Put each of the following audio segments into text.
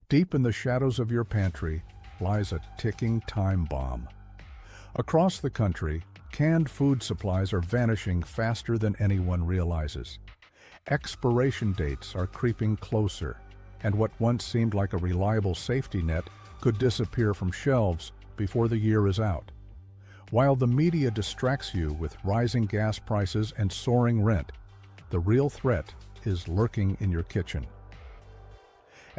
Deep in the shadows of your pantry lies a ticking time bomb. Across the country, canned food supplies are vanishing faster than anyone realizes. Expiration dates are creeping closer, and what once seemed like a reliable safety net could disappear from shelves before the year is out. While the media distracts you with rising gas prices and soaring rent, the real threat is lurking in your kitchen.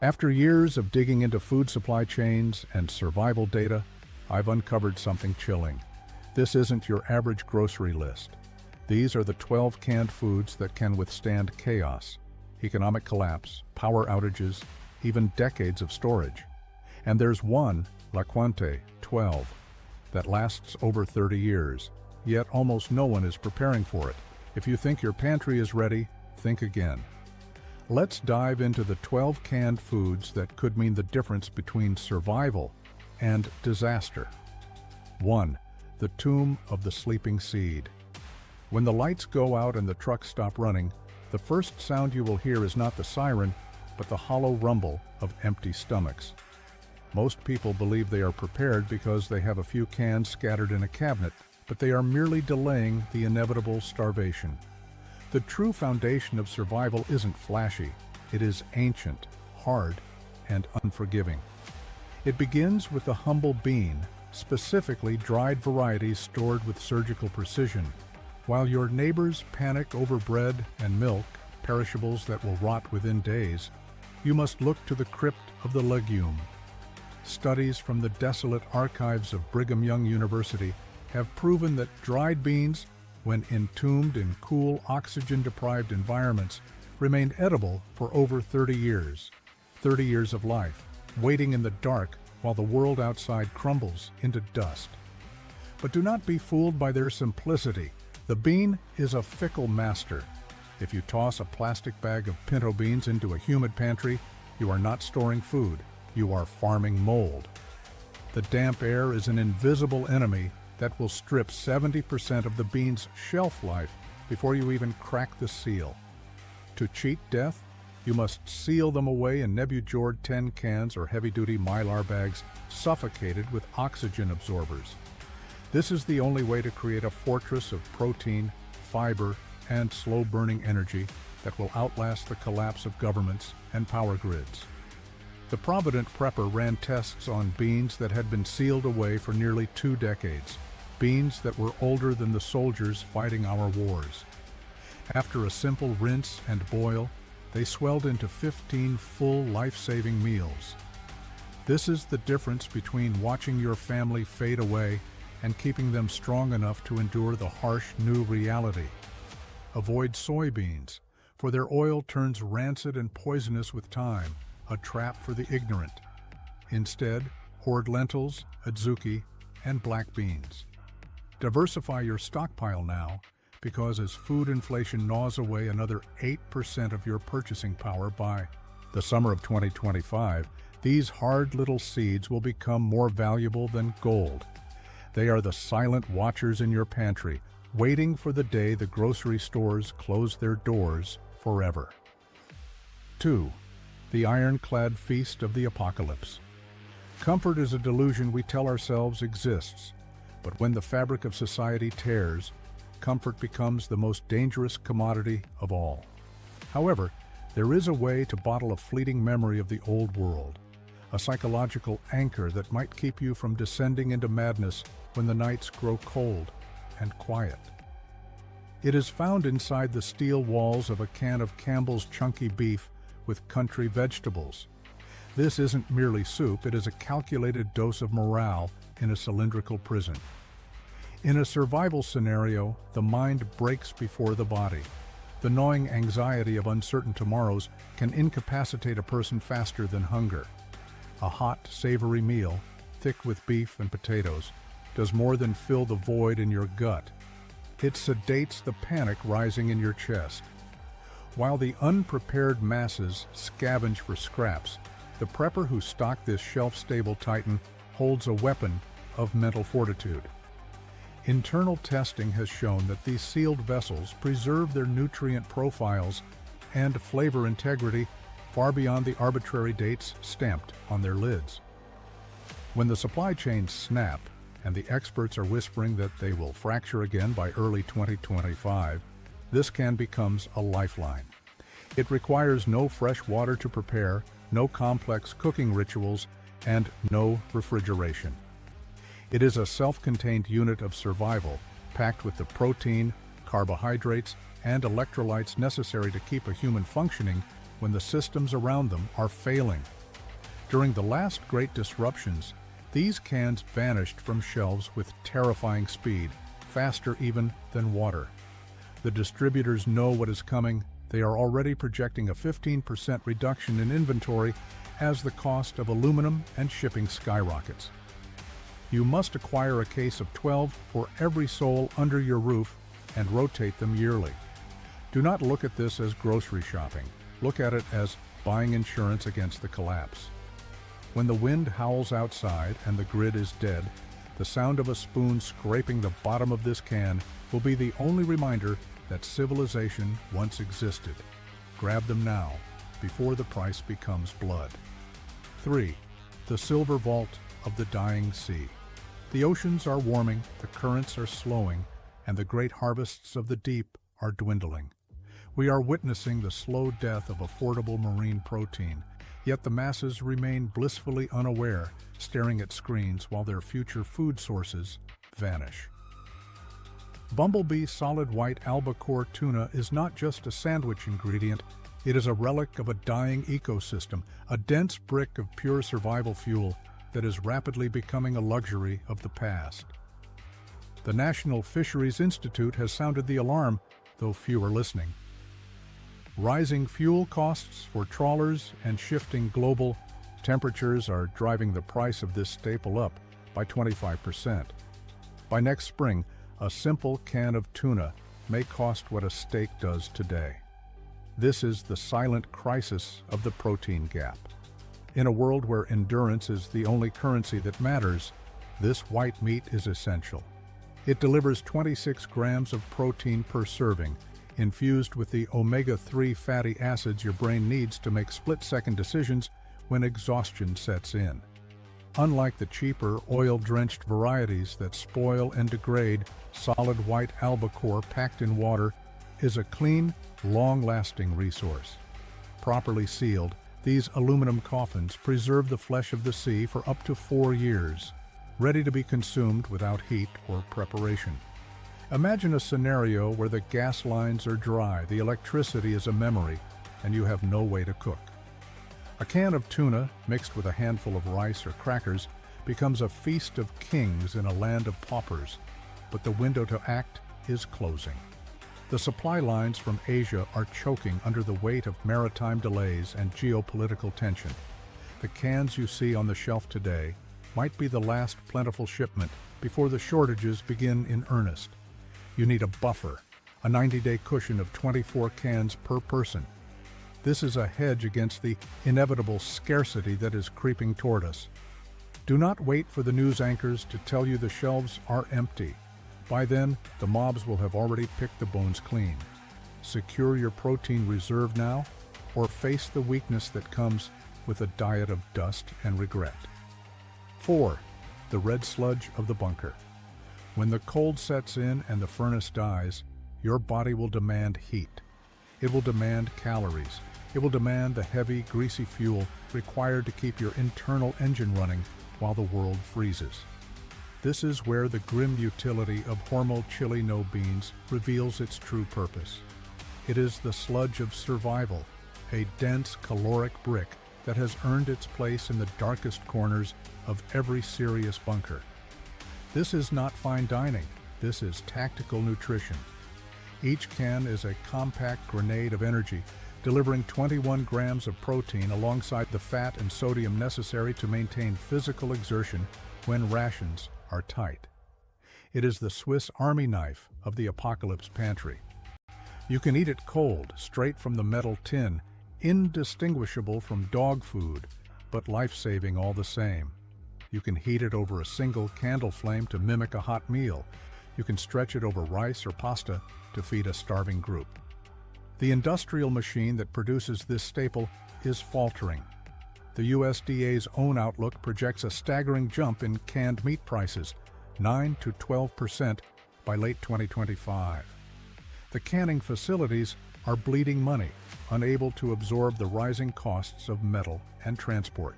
After years of digging into food supply chains and survival data, I've uncovered something chilling. This isn't your average grocery list. These are the 12 canned foods that can withstand chaos, economic collapse, power outages, even decades of storage. And there's one, La Quante 12, that lasts over 30 years, yet almost no one is preparing for it. If you think your pantry is ready, think again. Let's dive into the 12 canned foods that could mean the difference between survival and disaster. 1. The tomb of the sleeping seed. When the lights go out and the trucks stop running, the first sound you will hear is not the siren, but the hollow rumble of empty stomachs. Most people believe they are prepared because they have a few cans scattered in a cabinet, but they are merely delaying the inevitable starvation. The true foundation of survival isn't flashy. It is ancient, hard, and unforgiving. It begins with the humble bean, specifically dried varieties stored with surgical precision. While your neighbors panic over bread and milk, perishables that will rot within days, you must look to the crypt of the legume. Studies from the desolate archives of Brigham Young University have proven that dried beans, when entombed in cool, oxygen-deprived environments, remain edible for over 30 years. 30 years of life, waiting in the dark while the world outside crumbles into dust. But do not be fooled by their simplicity. The bean is a fickle master. If you toss a plastic bag of pinto beans into a humid pantry, you are not storing food, you are farming mold. The damp air is an invisible enemy that will strip 70% of the bean's shelf life before you even crack the seal. To cheat death, you must seal them away in Nebujord 10 cans or heavy-duty Mylar bags suffocated with oxygen absorbers. This is the only way to create a fortress of protein, fiber, and slow-burning energy that will outlast the collapse of governments and power grids. The Provident Prepper ran tests on beans that had been sealed away for nearly 2 decades, beans that were older than the soldiers fighting our wars. After a simple rinse and boil, they swelled into 15 full life-saving meals. This is the difference between watching your family fade away and keeping them strong enough to endure the harsh new reality. Avoid soybeans, for their oil turns rancid and poisonous with time, a trap for the ignorant. Instead, hoard lentils, adzuki, and black beans. Diversify your stockpile now, because as food inflation gnaws away another 8% of your purchasing power by the summer of 2025, these hard little seeds will become more valuable than gold. They are the silent watchers in your pantry, waiting for the day the grocery stores close their doors forever. 2. The ironclad feast of the apocalypse. Comfort is a delusion we tell ourselves exists, but when the fabric of society tears, comfort becomes the most dangerous commodity of all. However, there is a way to bottle a fleeting memory of the old world, a psychological anchor that might keep you from descending into madness when the nights grow cold and quiet. It is found inside the steel walls of a can of Campbell's chunky beef with country vegetables. This isn't merely soup, it is a calculated dose of morale in a cylindrical prison. In a survival scenario, the mind breaks before the body. The gnawing anxiety of uncertain tomorrows can incapacitate a person faster than hunger. A hot, savory meal, thick with beef and potatoes, does more than fill the void in your gut. It sedates the panic rising in your chest. While the unprepared masses scavenge for scraps, the prepper who stocked this shelf-stable titan holds a weapon of mental fortitude. Internal testing has shown that these sealed vessels preserve their nutrient profiles and flavor integrity far beyond the arbitrary dates stamped on their lids. When the supply chains snap, and the experts are whispering that they will fracture again by early 2025, this can becomes a lifeline. It requires no fresh water to prepare, no complex cooking rituals, and no refrigeration. It is a self-contained unit of survival, packed with the protein, carbohydrates, and electrolytes necessary to keep a human functioning when the systems around them are failing. During the last great disruptions, these cans vanished from shelves with terrifying speed, faster even than water. The distributors know what is coming. They are already projecting a 15% reduction in inventory as the cost of aluminum and shipping skyrockets. You must acquire a case of 12 for every soul under your roof and rotate them yearly. Do not look at this as grocery shopping. Look at it as buying insurance against the collapse. When the wind howls outside and the grid is dead, the sound of a spoon scraping the bottom of this can will be the only reminder that civilization once existed. Grab them now, before the price becomes blood. 3. The silver vault of the dying sea. The oceans are warming, the currents are slowing, and the great harvests of the deep are dwindling. We are witnessing the slow death of affordable marine protein, yet the masses remain blissfully unaware, staring at screens while their future food sources vanish. Bumblebee solid white albacore tuna is not just a sandwich ingredient, it is a relic of a dying ecosystem, a dense brick of pure survival fuel that is rapidly becoming a luxury of the past. The National Fisheries Institute has sounded the alarm, though few are listening. Rising fuel costs for trawlers and shifting global temperatures are driving the price of this staple up by 25%. By next spring, a simple can of tuna may cost what a steak does today. This is the silent crisis of the protein gap. In a world where endurance is the only currency that matters, this white meat is essential. It delivers 26 grams of protein per serving, infused with the omega-3 fatty acids your brain needs to make split-second decisions when exhaustion sets in. Unlike the cheaper, oil-drenched varieties that spoil and degrade, solid white albacore packed in water is a clean, long-lasting resource. Properly sealed, these aluminum coffins preserve the flesh of the sea for up to 4 years, ready to be consumed without heat or preparation. Imagine a scenario where the gas lines are dry, the electricity is a memory, and you have no way to cook. A can of tuna, mixed with a handful of rice or crackers, becomes a feast of kings in a land of paupers, but the window to act is closing. The supply lines from Asia are choking under the weight of maritime delays and geopolitical tension. The cans you see on the shelf today might be the last plentiful shipment before the shortages begin in earnest. You need a buffer, a 90-day cushion of 24 cans per person. This is a hedge against the inevitable scarcity that is creeping toward us. Do not wait for the news anchors to tell you the shelves are empty. By then, the mobs will have already picked the bones clean. Secure your protein reserve now, or face the weakness that comes with a diet of dust and regret. 4. The red sludge of the bunker. When the cold sets in and the furnace dies, your body will demand heat. It will demand calories. It will demand the heavy, greasy fuel required to keep your internal engine running while the world freezes. This is where the grim utility of Hormel chili no beans reveals its true purpose. It is the sludge of survival, a dense, caloric brick that has earned its place in the darkest corners of every serious bunker. This is not fine dining, this is tactical nutrition. Each can is a compact grenade of energy, delivering 21 grams of protein alongside the fat and sodium necessary to maintain physical exertion when rations are tight. It is the Swiss Army knife of the apocalypse pantry. You can eat it cold, straight from the metal tin, indistinguishable from dog food, but life-saving all the same. You can heat it over a single candle flame to mimic a hot meal. You can stretch it over rice or pasta to feed a starving group. The industrial machine that produces this staple is faltering. The USDA's own outlook projects a staggering jump in canned meat prices, 9 to 12% by late 2025. The canning facilities are bleeding money, unable to absorb the rising costs of metal and transport.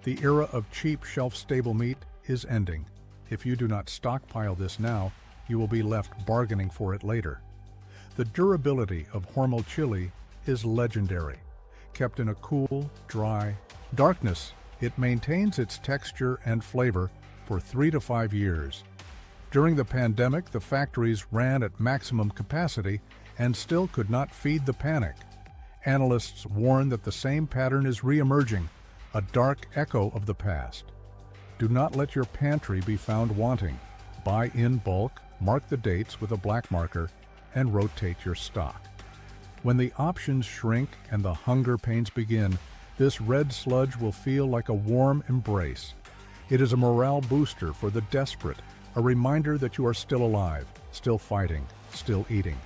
The era of cheap, shelf-stable meat is ending. If you do not stockpile this now, you will be left bargaining for it later. The durability of Hormel chili is legendary. Kept in a cool, dry darkness, it maintains its texture and flavor for 3 to 5 years. During the pandemic, the factories ran at maximum capacity and still could not feed the panic. Analysts warn that the same pattern is re-emerging, a dark echo of the past. Do not let your pantry be found wanting. Buy in bulk, mark the dates with a black marker, and rotate your stock. When the options shrink and the hunger pains begin, this red sludge will feel like a warm embrace. It is a morale booster for the desperate, a reminder that you are still alive, still fighting, still eating.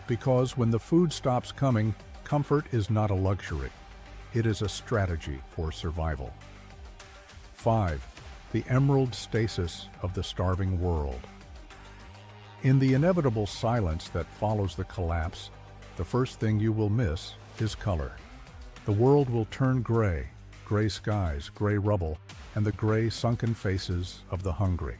Because when the food stops coming, comfort is not a luxury. It is a strategy for survival. 5. The emerald stasis of the starving world. In the inevitable silence that follows the collapse, the first thing you will miss is color. The world will turn gray, gray skies, gray rubble, and the gray sunken faces of the hungry.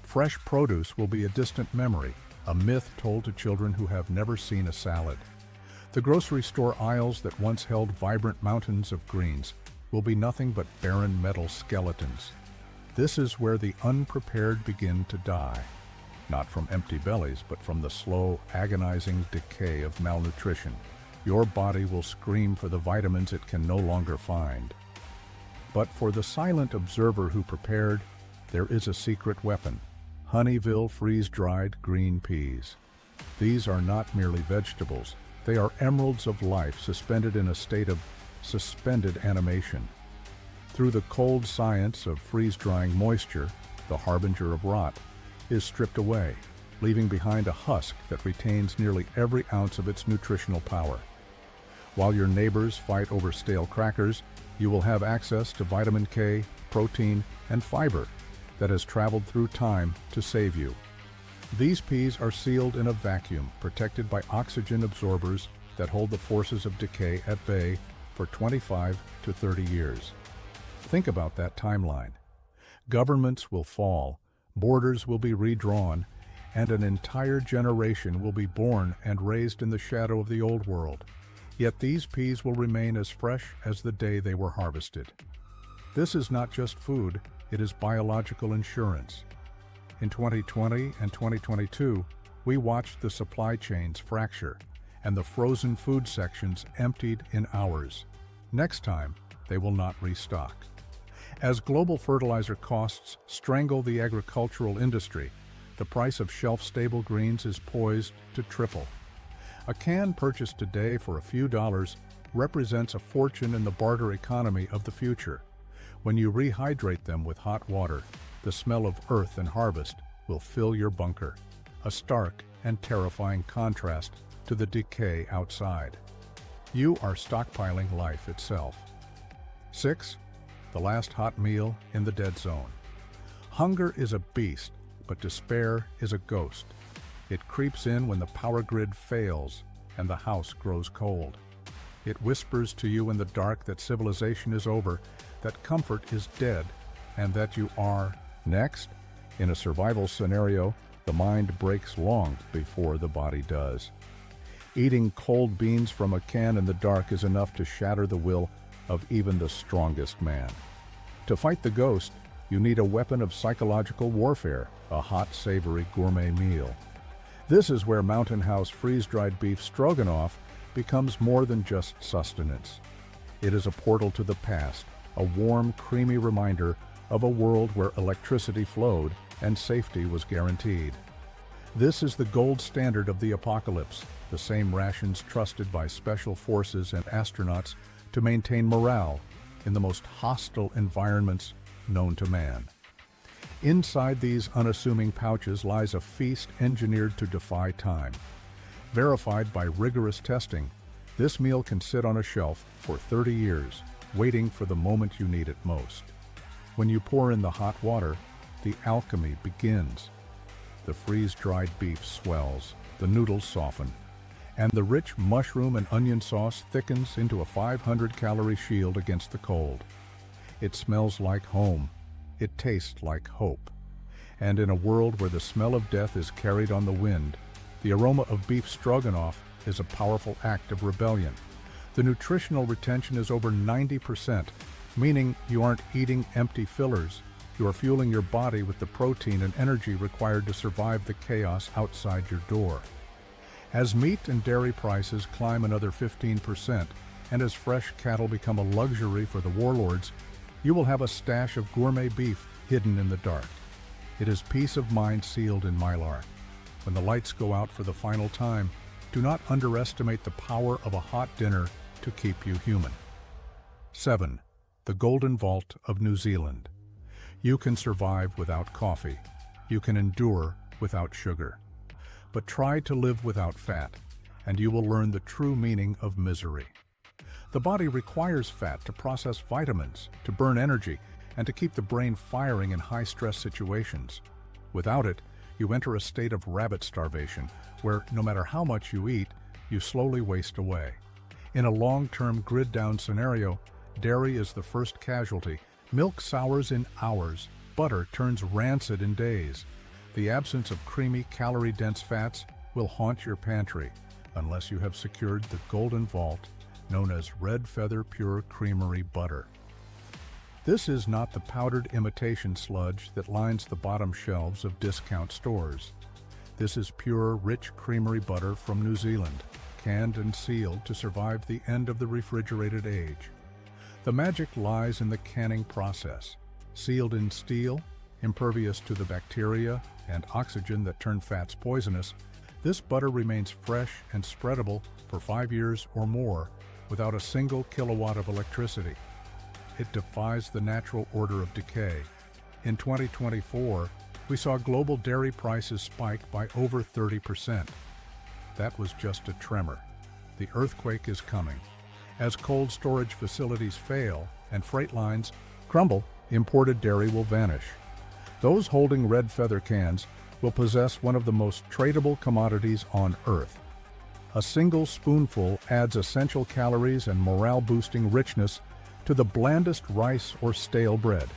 Fresh produce will be a distant memory, a myth told to children who have never seen a salad. The grocery store aisles that once held vibrant mountains of greens will be nothing but barren metal skeletons. This is where the unprepared begin to die. Not from empty bellies, but from the slow, agonizing decay of malnutrition. Your body will scream for the vitamins it can no longer find. But for the silent observer who prepared, there is a secret weapon: Honeyville freeze-dried green peas. These are not merely vegetables, they are emeralds of life suspended in a state of suspended animation. Through the cold science of freeze-drying, moisture, the harbinger of rot, is stripped away, leaving behind a husk that retains nearly every ounce of its nutritional power. While your neighbors fight over stale crackers, you will have access to vitamin K, protein, and fiber that has traveled through time to save you. These peas are sealed in a vacuum, protected by oxygen absorbers that hold the forces of decay at bay for 25 to 30 years. Think about that timeline. Governments will fall, borders will be redrawn, and an entire generation will be born and raised in the shadow of the old world. Yet these peas will remain as fresh as the day they were harvested. This is not just food, it is biological insurance. In 2020 and 2022, we watched the supply chains fracture and the frozen food sections emptied in hours. Next time, they will not restock. As global fertilizer costs strangle the agricultural industry, the price of shelf-stable greens is poised to triple. A can purchased today for a few dollars represents a fortune in the barter economy of the future. When you rehydrate them with hot water, the smell of earth and harvest will fill your bunker, a stark and terrifying contrast to the decay outside. You are stockpiling life itself. 6. The last hot meal in the dead zone. Hunger is a beast, but despair is a ghost. It creeps in when the power grid fails and the house grows cold. It whispers to you in the dark that civilization is over, that comfort is dead, and that you are next. In a survival scenario, the mind breaks long before the body does. Eating cold beans from a can in the dark is enough to shatter the will of even the strongest man. To fight the ghost, you need a weapon of psychological warfare, a hot, savory gourmet meal. This is where Mountain House freeze-dried beef stroganoff becomes more than just sustenance. It is a portal to the past, a warm, creamy reminder of a world where electricity flowed and safety was guaranteed. This is the gold standard of the apocalypse, the same rations trusted by special forces and astronauts to maintain morale in the most hostile environments known to man. Inside these unassuming pouches lies a feast engineered to defy time. Verified by rigorous testing, this meal can sit on a shelf for 30 years, waiting for the moment you need it most. When you pour in the hot water, the alchemy begins. The freeze-dried beef swells, the noodles soften, and the rich mushroom and onion sauce thickens into a 500-calorie shield against the cold. It smells like home. It tastes like hope. And in a world where the smell of death is carried on the wind, the aroma of beef stroganoff is a powerful act of rebellion. The nutritional retention is over 90%, meaning you aren't eating empty fillers. You are fueling your body with the protein and energy required to survive the chaos outside your door. As meat and dairy prices climb another 15%, and as fresh cattle become a luxury for the warlords, you will have a stash of gourmet beef hidden in the dark. It is peace of mind sealed in Mylar. When the lights go out for the final time, do not underestimate the power of a hot dinner to keep you human. 7. The Golden Vault of New Zealand. You can survive without coffee. You can endure without sugar. But try to live without fat, and you will learn the true meaning of misery. The body requires fat to process vitamins, to burn energy, and to keep the brain firing in high-stress situations. Without it, you enter a state of rabbit starvation, where no matter how much you eat, you slowly waste away. In a long-term grid-down scenario, dairy is the first casualty. Milk sours in hours. Butter turns rancid in days. The absence of creamy, calorie-dense fats will haunt your pantry unless you have secured the golden vault known as Red Feather Pure Creamery Butter. This is not the powdered imitation sludge that lines the bottom shelves of discount stores. This is pure, rich creamery butter from New Zealand, canned and sealed to survive the end of the refrigerated age. The magic lies in the canning process. Sealed in steel, impervious to the bacteria and oxygen that turn fats poisonous, this butter remains fresh and spreadable for 5 years or more without a single kilowatt of electricity. It defies the natural order of decay. In 2024, we saw global dairy prices spike by over 30%. That was just a tremor. The earthquake is coming. As cold storage facilities fail and freight lines crumble, imported dairy will vanish. Those holding red feather cans will possess one of the most tradable commodities on Earth. A single spoonful adds essential calories and morale-boosting richness to the blandest rice or stale bread.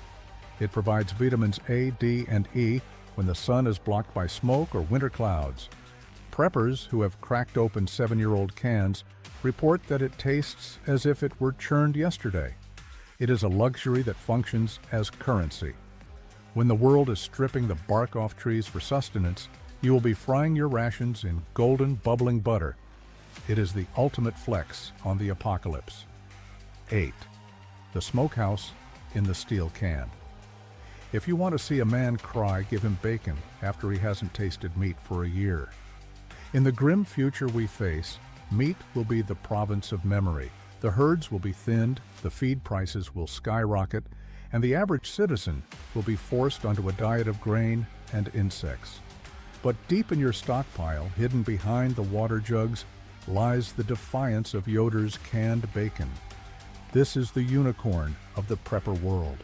It provides vitamins A, D, and E when the sun is blocked by smoke or winter clouds. Preppers who have cracked open 7-year-old cans report that it tastes as if it were churned yesterday. It is a luxury that functions as currency. When the world is stripping the bark off trees for sustenance, you will be frying your rations in golden, bubbling butter. It is the ultimate flex on the apocalypse. 8. The smokehouse in the steel can. If you want to see a man cry, give him bacon after he hasn't tasted meat for a year. In the grim future we face, meat will be the province of memory. The herds will be thinned, the feed prices will skyrocket, and the average citizen will be forced onto a diet of grain and insects. But deep in your stockpile, hidden behind the water jugs, lies the defiance of Yoder's canned bacon. This is the unicorn of the prepper world.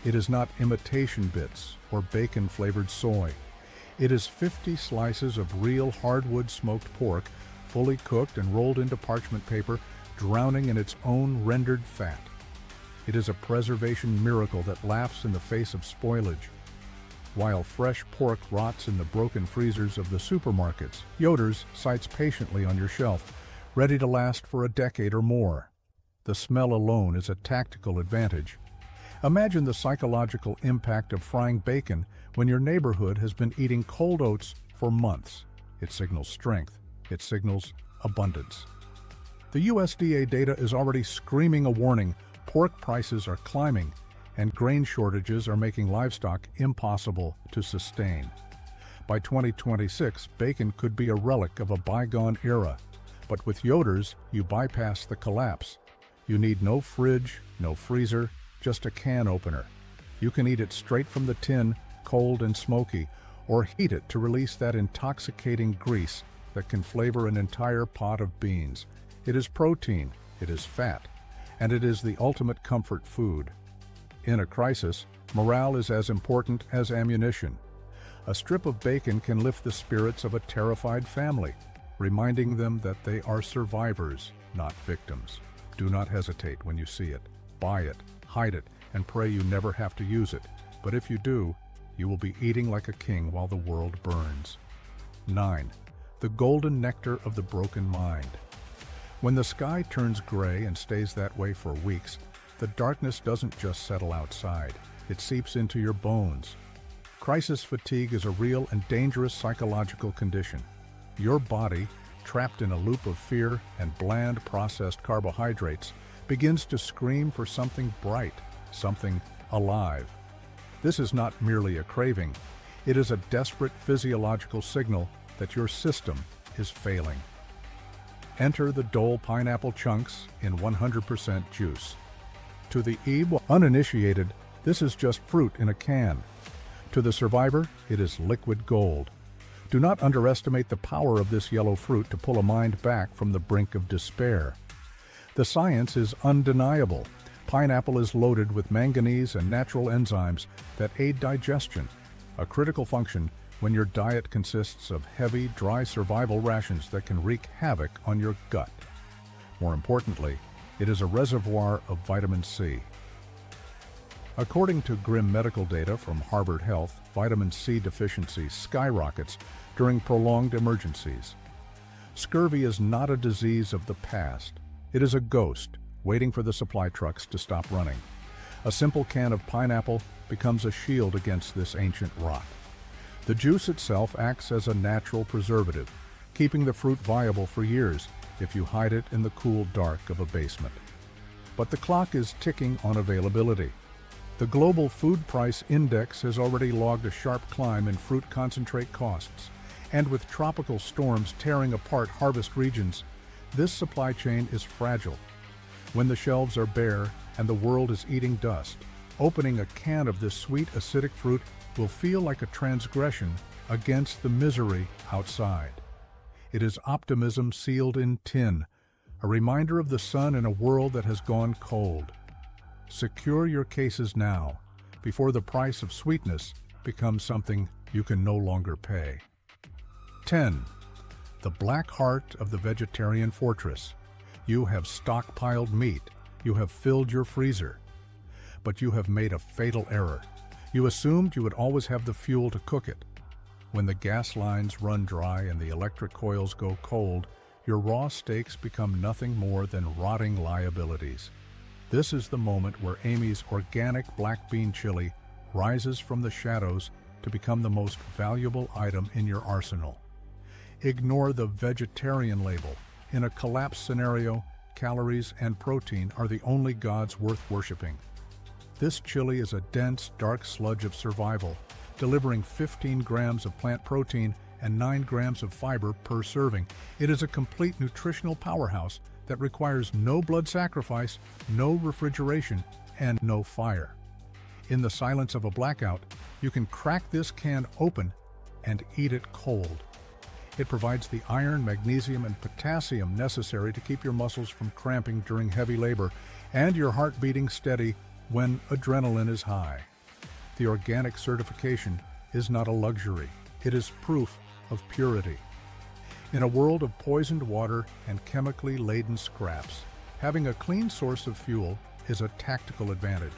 It is not imitation bits or bacon-flavored soy. It is 50 slices of real hardwood smoked pork, fully cooked and rolled into parchment paper, drowning in its own rendered fat. It is a preservation miracle that laughs in the face of spoilage. While fresh pork rots in the broken freezers of the supermarkets, Yoder's sits patiently on your shelf, ready to last for a decade or more. The smell alone is a tactical advantage. Imagine the psychological impact of frying bacon when your neighborhood has been eating cold oats for months. It signals strength. It signals abundance. The USDA data is already screaming a warning. Pork prices are climbing, and grain shortages are making livestock impossible to sustain. By 2026, bacon could be a relic of a bygone era, but with Yoder's, you bypass the collapse. You need no fridge, no freezer, just a can opener. You can eat it straight from the tin, cold and smoky, or heat it to release that intoxicating grease that can flavor an entire pot of beans. It is protein, it is fat, and it is the ultimate comfort food. In a crisis, morale is as important as ammunition. A strip of bacon can lift the spirits of a terrified family, reminding them that they are survivors, not victims. Do not hesitate when you see it. Buy it, hide it, and pray you never have to use it. But if you do, you will be eating like a king while the world burns. 9. The golden nectar of the broken mind. When the sky turns gray and stays that way for weeks, the darkness doesn't just settle outside, it seeps into your bones. Crisis fatigue is a real and dangerous psychological condition. Your body, trapped in a loop of fear and bland processed carbohydrates, begins to scream for something bright, something alive. This is not merely a craving, it is a desperate physiological signal that your system is failing. Enter the Dole pineapple chunks in 100% juice. To the uninitiated, this is just fruit in a can. To the survivor, it is liquid gold. Do not underestimate the power of this yellow fruit to pull a mind back from the brink of despair. The science is undeniable. Pineapple is loaded with manganese and natural enzymes that aid digestion, a critical function when your diet consists of heavy, dry survival rations that can wreak havoc on your gut. More importantly, it is a reservoir of vitamin C. According to grim medical data from Harvard Health, vitamin C deficiency skyrockets during prolonged emergencies. Scurvy is not a disease of the past. It is a ghost waiting for the supply trucks to stop running. A simple can of pineapple becomes a shield against this ancient rot. The juice itself acts as a natural preservative, keeping the fruit viable for years if you hide it in the cool dark of a basement. But the clock is ticking on availability. The global food price index has already logged a sharp climb in fruit concentrate costs, and with tropical storms tearing apart harvest regions, this supply chain is fragile. When the shelves are bare and the world is eating dust, opening a can of this sweet acidic fruit will feel like a transgression against the misery outside. It is optimism sealed in tin, a reminder of the sun in a world that has gone cold. Secure your cases now, before the price of sweetness becomes something you can no longer pay. 10. The black heart of the vegetarian fortress. You have stockpiled meat, you have filled your freezer. But you have made a fatal error. You assumed you would always have the fuel to cook it. When the gas lines run dry and the electric coils go cold, your raw steaks become nothing more than rotting liabilities. This is the moment where Amy's organic black bean chili rises from the shadows to become the most valuable item in your arsenal. Ignore the vegetarian label. In a collapse scenario, calories and protein are the only gods worth worshiping. This chili is a dense, dark sludge of survival, delivering 15 grams of plant protein and 9 grams of fiber per serving. It is a complete nutritional powerhouse that requires no blood sacrifice, no refrigeration, and no fire. In the silence of a blackout, you can crack this can open and eat it cold. It provides the iron, magnesium, and potassium necessary to keep your muscles from cramping during heavy labor and your heart beating steady when adrenaline is high. The organic certification is not a luxury. It is proof of purity. In a world of poisoned water and chemically laden scraps, having a clean source of fuel is a tactical advantage.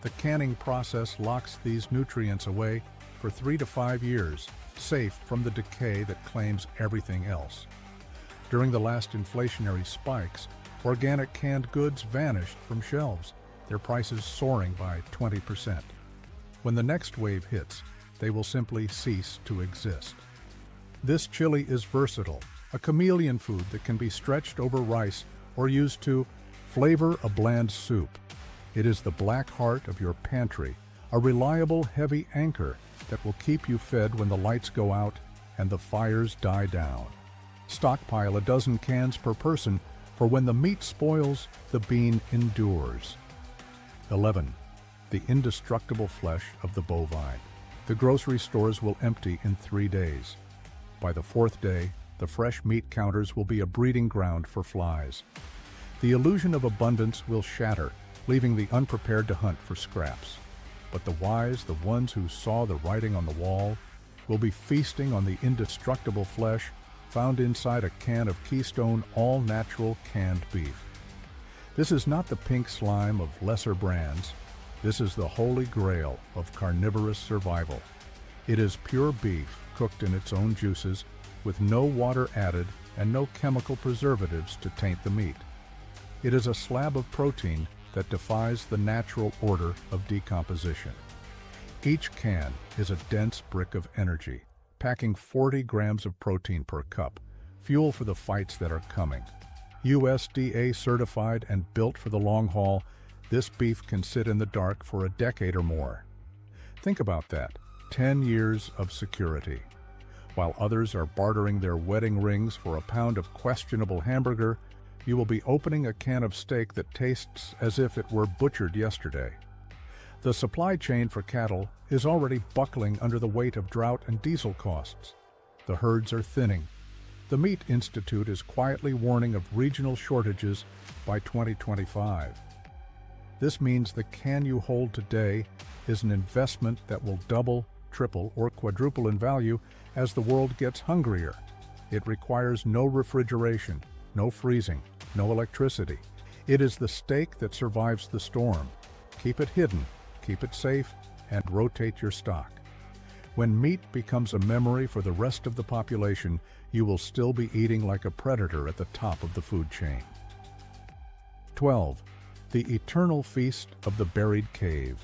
The canning process locks these nutrients away for 3 to 5 years, safe from the decay that claims everything else. During the last inflationary spikes, organic canned goods vanished from shelves, their prices soaring by 20%. When the next wave hits, they will simply cease to exist. This chili is versatile, a chameleon food that can be stretched over rice or used to flavor a bland soup. It is the black heart of your pantry, a reliable, heavy anchor that will keep you fed when the lights go out and the fires die down. Stockpile a dozen cans per person, for when the meat spoils, the bean endures. 11. The indestructible flesh of the bovine. The grocery stores will empty in 3 days. By the 4th day, the fresh meat counters will be a breeding ground for flies. The illusion of abundance will shatter, leaving the unprepared to hunt for scraps. But the wise, the ones who saw the writing on the wall, will be feasting on the indestructible flesh found inside a can of Keystone all-natural canned beef. This is not the pink slime of lesser brands. This is the holy grail of carnivorous survival. It is pure beef cooked in its own juices, with no water added and no chemical preservatives to taint the meat. It is a slab of protein that defies the natural order of decomposition. Each can is a dense brick of energy, packing 40 grams of protein per cup, fuel for the fights that are coming. USDA certified and built for the long haul, this beef can sit in the dark for a decade or more. Think about that, 10 years of security. While others are bartering their wedding rings for a pound of questionable hamburger, you will be opening a can of steak that tastes as if it were butchered yesterday. The supply chain for cattle is already buckling under the weight of drought and diesel costs. The herds are thinning. The Meat Institute is quietly warning of regional shortages by 2025. This means the can you hold today is an investment that will double, triple, or quadruple in value as the world gets hungrier. It requires no refrigeration, no freezing, no electricity. It is the steak that survives the storm. Keep it hidden, keep it safe, and rotate your stock. When meat becomes a memory for the rest of the population, you will still be eating like a predator at the top of the food chain. 12. The eternal feast of the buried cave.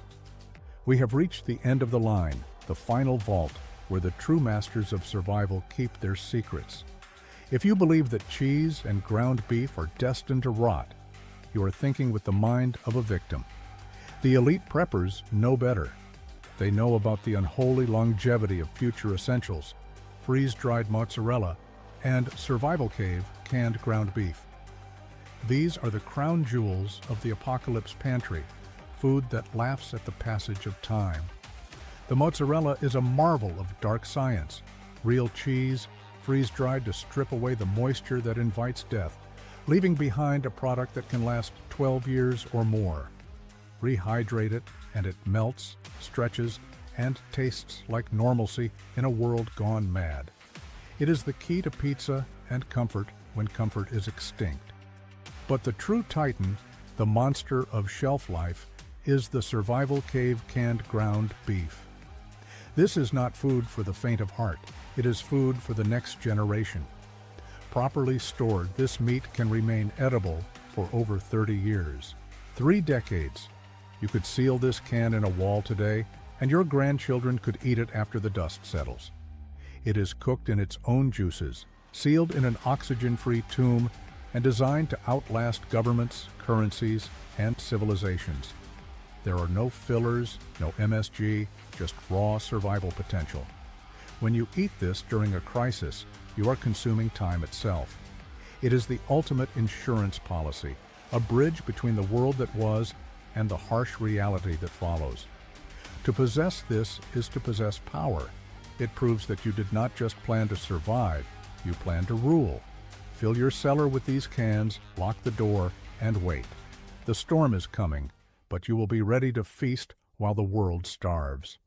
We have reached the end of the line, the final vault, where the true masters of survival keep their secrets. If you believe that cheese and ground beef are destined to rot, you are thinking with the mind of a victim. The elite preppers know better. They know about the unholy longevity of future essentials, freeze-dried mozzarella, and survival cave canned ground beef. These are the crown jewels of the apocalypse pantry, food that laughs at the passage of time. The mozzarella is a marvel of dark science, real cheese, freeze-dried to strip away the moisture that invites death, leaving behind a product that can last 12 years or more. Rehydrate it, and it melts, stretches, and tastes like normalcy in a world gone mad. It is the key to pizza and comfort when comfort is extinct. But the true titan, the monster of shelf life, is the survival cave canned ground beef. This is not food for the faint of heart. It is food for the next generation. Properly stored, this meat can remain edible for over 30 years. 3 decades. You could seal this can in a wall today, and your grandchildren could eat it after the dust settles. It is cooked in its own juices, sealed in an oxygen-free tomb, and designed to outlast governments, currencies, and civilizations. There are no fillers, no MSG, just raw survival potential. When you eat this during a crisis, you are consuming time itself. It is the ultimate insurance policy, a bridge between the world that was and the harsh reality that follows. To possess this is to possess power. It proves that you did not just plan to survive, you plan to rule. Fill your cellar with these cans, lock the door, and wait. The storm is coming, but you will be ready to feast while the world starves.